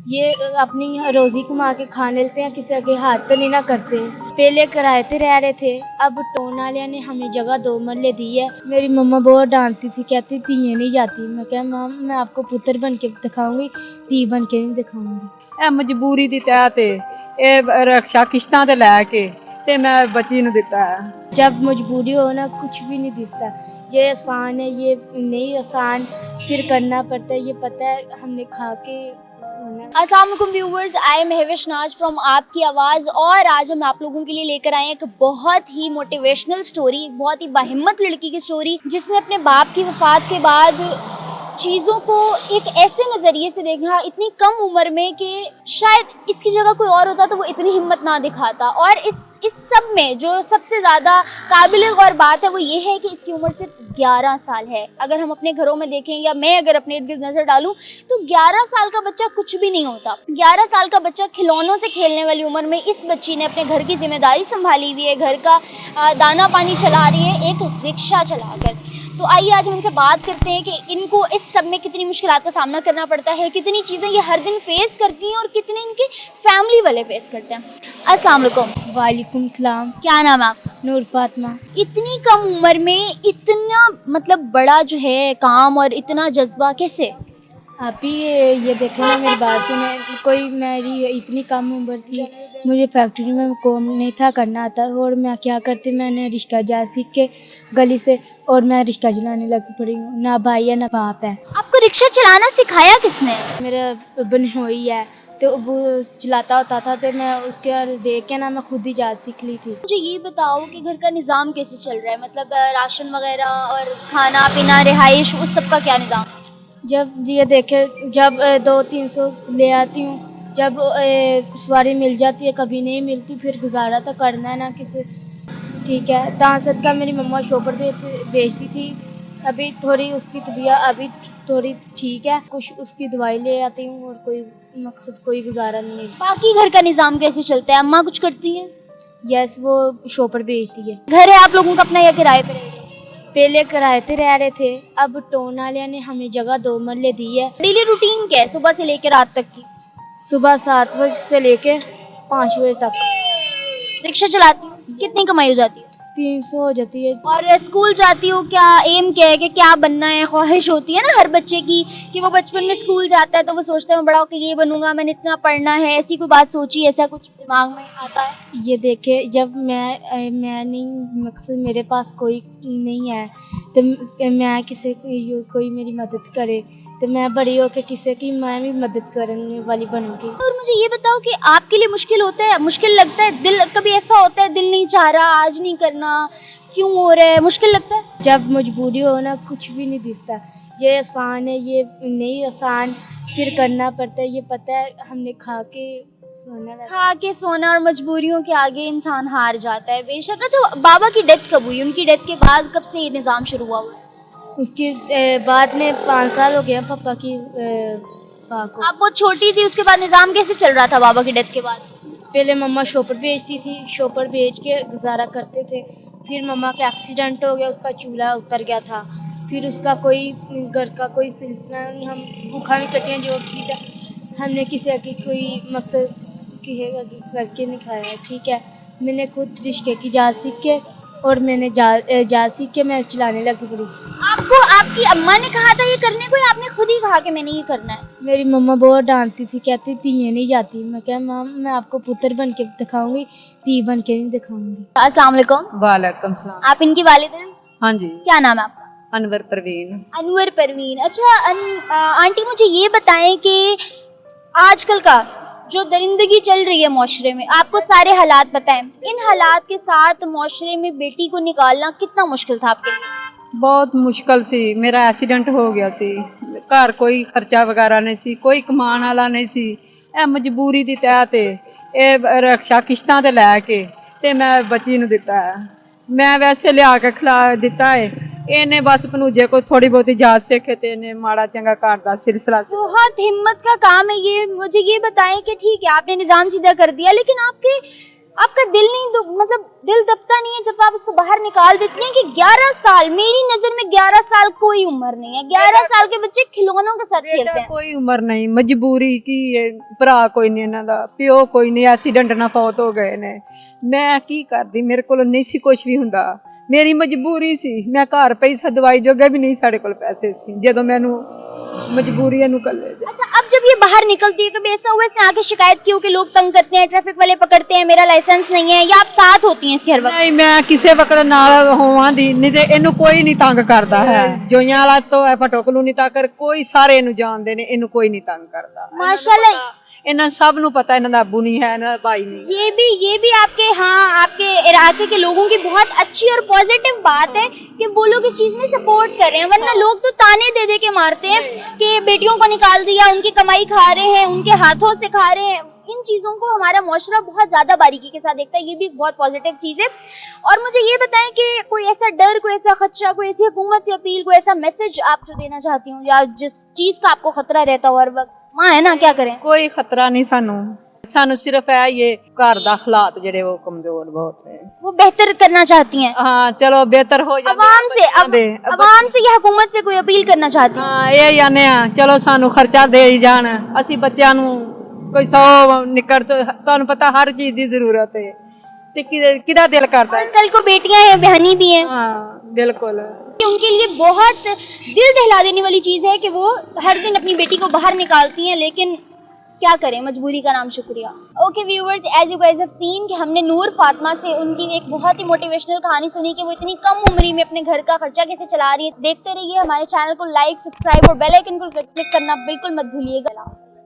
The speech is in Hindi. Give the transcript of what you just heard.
ये अपनी रोजी कमा के खा लेते हैं, किसी के हाथ तो नहीं ना करते। पहले किराए पे रह रहे थे, अब टोन वाले ने हमें जगह 2 मरले दी है। मेरी मम्मा बहुत डांटती थी, कहती थी ये नहीं जाती। मैं कहा माम मैं आपको पुत्र बन के दिखाऊंगी, धी बन के नहीं दिखाऊंगी। ਇਹ ਮਜਬੂਰੀ ਦੀ ਤਹਿ ਤੇ ਇਹ ਰਕਸ਼ਾ किश्तां ਤੇ ਲੈ ਕੇ ਤੇ मैं बच्ची ਨੂੰ ਦਿੱਤਾ है। जब मजबूरी हो ना कुछ भी नहीं दिखता। ये आसान है, ये नहीं आसान, फिर करना पड़ता है। ये पता है हमने खा के सोना। अस्सलाम वालेकुम व्यूवर्स, आई एम महविश नाज फ्रॉम आपकी आवाज़ और आज हम आप लोगों के लिए लेकर आए हैं एक बहुत ही मोटिवेशनल स्टोरी, एक बहुत ही बाहिम्मत लड़की की स्टोरी जिसने अपने बाप की वफ़ात के बाद चीज़ों को एक ऐसे नज़रिए से देखा इतनी कम उम्र में कि शायद इसकी जगह कोई और होता तो वो इतनी हिम्मत ना दिखाता। और इस सब में जो सबसे ज़्यादा काबिल गौर बात है वो ये है कि इसकी उम्र सिर्फ 11 साल है। अगर हम अपने घरों में देखें या मैं अगर अपने इर्द गिर्द नज़र डालूं तो 11 साल का बच्चा कुछ भी नहीं होता। 11 साल का बच्चा खिलौनों से खेलने वाली उम्र में इस बच्ची ने अपने घर की जिम्मेदारी संभाली हुई है, घर का दाना पानी चला रही है एक रिक्शा चलाकर। तो आइए आज हम इनसे बात करते हैं कि इनको इस सब में कितनी मुश्किलात का सामना करना पड़ता है, कितनी चीज़ें ये हर दिन फेस करती हैं और कितने इनके फैमिली वाले फेस करते हैं। अस्सलाम वालेकुम। वालेकुम सलाम। क्या नाम है आपका? नूर फातिमा। इतनी कम उम्र में इतना मतलब बड़ा जो है काम और इतना जज्बा कैसे? आप ही ये देखें ना, मेरी बात सुने। कोई मेरी इतनी कम उम्र थी, मुझे फैक्ट्री में काम नहीं था करना आता, और मैं क्या करती, मैंने रिक्शा जा सीख के गली से और मैं रिक्शा चलाने लग पड़ी हूँ। ना भाई है ना बाप है। आपको रिक्शा चलाना सिखाया किसने? मेरा बनोई है तो वो चलाता होता था, तो मैं उसके देख के ना मैं खुद ही जा सीख ली थी। मुझे ये बताओ कि घर का निज़ाम कैसे चल रहा है, मतलब राशन वगैरह और खाना पीना रिहाइश उस सब का क्या निज़ाम? जब ये देखे, जब 200-300 ले आती हूँ, जब सवारी मिल जाती है, कभी नहीं मिलती, फिर गुजारा तो करना है ना किसी। ठीक है, दासत का मेरी मम्मा शॉपर बेचती थी। अभी थोड़ी उसकी तबीयत अभी थोड़ी ठीक है, कुछ उसकी दवाई ले आती हूँ और कोई मकसद कोई गुजारा नहीं है। बाकी घर का निज़ाम कैसे चलता है? अम्मा कुछ करती हैं? यस, वो शॉपर बेचती है। घर है आप लोगों का अपना या किराए पे रह रहे हो? पहले किराए पे रह रहे थे, अब टोन वाले ने हमें जगह 2 मरले दी है। डेली रूटीन क्या है सुबह से लेकर रात तक की? सुबह 7 बजे से लेके 5 बजे तक। रिक्शा चलाती हूँ, कितनी कमाई हो जाती है? 300 हो जाती है। और स्कूल जाती हो, क्या एम क्या है कि क्या बनना है? ख्वाहिश होती है ना हर बच्चे की कि वो बचपन में स्कूल जाता है तो वो सोचता है मैं बड़ा होकर ये बनूंगा, मैंने इतना पढ़ना है। ऐसी कोई बात सोची, ऐसा कुछ दिमाग में आता है? ये देखे, जब मैं नहीं, मकसद मेरे पास कोई नहीं है तो मैं किसी कोई मेरी मदद करे तो मैं बड़ी होकर किसी की मैं भी मदद करने वाली बनूंगी। और मुझे ये बताओ कि आपके लिए मुश्किल होता है, मुश्किल लगता है? दिल कभी ऐसा होता है दिल नहीं चाह रहा, आज नहीं करना, क्यों हो रहा है, मुश्किल लगता है? जब मजबूरी हो ना कुछ भी नहीं दिखता। ये आसान है, ये नहीं आसान, फिर करना पड़ता है। ये पता है हमने खा के सोना और मजबूरियों के आगे इंसान हार जाता है बेशक। अच्छा, बाबा की डेथ कब हुई? उनकी डेथ के बाद कब से ये निज़ाम शुरू हुआ? उसके बाद में 5 साल हो गए पापा की को। आप बहुत छोटी थी, उसके बाद निज़ाम कैसे चल रहा था बाबा की डेथ के बाद? पहले मम्मा शॉपर बेचती थी, शॉपर बेच के गुजारा करते थे। फिर मम्मा का एक्सीडेंट हो गया, उसका चूल्हा उतर गया था। फिर उसका कोई घर का कोई सिलसिला नहीं, हम भूखा भी कटियाँ जो की था, हमने किसी की कोई मकसद करके नहीं खाया। ठीक है, मैंने खुद रिश्के की जा सीख के और मैंने जा सीख के मैं चलाने लगी पड़ी। आपको आपकी अम्मा ने कहा था ये करने को या आपने खुद ही कहा कि मैंने ये करना है? मेरी मम्मा बहुत डांटती थी, कहती थी ये नहीं जाती। मैं क्या माम मैं आपको पुत्र बन के दिखाऊंगी, धी बन के नहीं दिखाऊंगी। अस्सलाम वालेकुम। वालेकुम सलाम। आप इनकी वालिद हैं? हाँ जी। क्या नाम है आपका? अनवर परवीन। अनवर परवीन। अच्छा आंटी, मुझे ये बताएं कि आजकल का जो दरिंदगी चल रही है माशरे में, आपको सारे हालात पता है, इन हालात के साथ माशरे में बेटी को निकालना कितना मुश्किल था आपके लिए? बहुत मुश्किल सी। मेरा एक्सीडेंट हो गया सी, घर कोई खर्चा वगैरह नहीं सी, कोई कमान वाला नहीं सी। ਇਹ ਮਜਬੂਰੀ ਦੀ ਤਹਿ ਤੇ ਇਹ ਰਕਸ਼ਾ ਕਿਸ਼ਤਾਂ ਤੇ ਲੈ ਕੇ ਤੇ ਮੈਂ ਬੱਚੀ ਨੂੰ ਦਿੱਤਾ ਹੈ। ਮੈਂ ਵੈਸੇ ਲਿਆ ਕੇ ਖਿਲਾ ਦਿੱਤਾ ਹੈ, ਇਹਨੇ बस भनूजे को थोड़ी बहुत जात सीखे ते ने माड़ा चंगा घर दा सिलसिला। बहुत हिम्मत का काम है ये। मुझे ये बताएं कि ठीक है आपने निज़ाम सीधा कर दिया, लेकिन आपके आपका दिल नहीं मतलब दिल दबता नहीं है जब आप इसको बाहर निकाल देती हैं कि 11 साल, मेरी नजर में 11 साल कोई उम्र नहीं है। 11 साल के बच्चे खिलौनों के साथ खेलते हैं। ਕੋਈ ਉਮਰ ਨਹੀਂ, ਮਜਬੂਰੀ ਕੀ ਹੈ, ਭਰਾ ਕੋਈ ਨਹੀਂ ਇਹਨਾਂ ਦਾ, ਪਿਓ ਕੋਈ ਨਹੀਂ, ਐਕਸੀਡੈਂਟ ਨਾਲ ਫੌਤ ਹੋ ਗਏ ਨੇ। ਮੈਂ ਕੀ ਕਰਦੀ, ਮੇਰੇ ਕੋਲ ਨਹੀਂ ਸੀ ਕੁਝ ਵੀ ਹੁੰਦਾ, ਮੇਰੀ ਮਜਬੂਰੀ ਸੀ। ਮੈਂ ਘਰ ਪਈ ਸਾਂ, ਦਵਾਈ ਜੋਗੇ ਵੀ ਨਹੀਂ ਸਾਡੇ ਕੋਲ ਪੈਸੇ ਸੀ, ਜਦੋਂ ਮੈਨੂੰ मजबूरी है निकले। अच्छा, अब जब ये बाहर निकलती है कभी ऐसा हुआ इसने आके शिकायत की हो कि लोग तंग करते हैं, ट्रैफिक वाले पकड़ते हैं, मेरा लाइसेंस नहीं है, या आप साथ होती हैं इसके हर वक्त? नहीं, मैं किसी वक्त नाल होवां दी, नहीं ते इन्हू कोई नहीं तंग करता है। जोइयां वाला तो है फटोकलू नहीं तक कोई, सारे इन्हू जानते ने, इन्हू कोई नहीं तंग करता। माशाल्लाह, इन्हां सब नू पता इन्हां दा अब्बू नहीं है, इन्हां दा भाई नहीं। ये भी आपके आपके इलाके के लोगों की बहुत अच्छी और पॉजिटिव बात है कि वो लोग इस चीज में सपोर्ट कर रहे हैं, वरना लोग तो ताने दे दे के मारते हैं कि बेटियों को निकाल दिया, उनकी कमाई खा रहे हैं, उनके हाथों से खा रहे हैं। इन चीज़ों को हमारा मुआशरा बहुत ज़्यादा बारीकी के साथ देखता है, ये भी एक बहुत पॉजिटिव चीज़ है। और मुझे ये बताएं कि कोई ऐसा डर, कोई ऐसा खदशा, कोई ऐसी हुकूमत से अपील, कोई ऐसा मैसेज आप जो देना चाहती हूँ, या जिस चीज़ का आपको खतरा रहता हो हर वक्त? माँ है ना, क्या करें? कोई खतरा नहीं सानू, सानू सिर्फ है ये घर दा हालात जेड़े वो कमजोर बहुत है, वो बेहतर करना चाहती हैं। हाँ चलो बेहतर हो जाए। अवाम से या हुकूमत से कोई अपील करना चाहती हैं? हाँ ये आने चलो सानू खर्चा दे ही जान, असी बच्चों नू कोई 100 निकल, तुहानू पता हर चीज की जरूरत है, ते किदा दिल करता है। कल को बेटियां हैं, बहनी भी हैं। हाँ बिल्कुल, उनके लिए बहुत दिल दहला देने वाली चीज़ है कि वो हर दिन अपनी बेटी को बाहर निकालती हैं, लेकिन क्या करें, मजबूरी का नाम शुक्रिया। Okay viewers, as you guys have seen कि हमने नूर फातिमा से उनकी एक बहुत ही मोटिवेशनल कहानी सुनी कि वो इतनी कम उम्र में अपने घर का खर्चा कैसे चला रही है। देखते रहिए हमारे चैनल को, लाइक, सब्सक्राइब और बेल आइकन को क्लिक करना बिल्कुल मत भूलिएगा।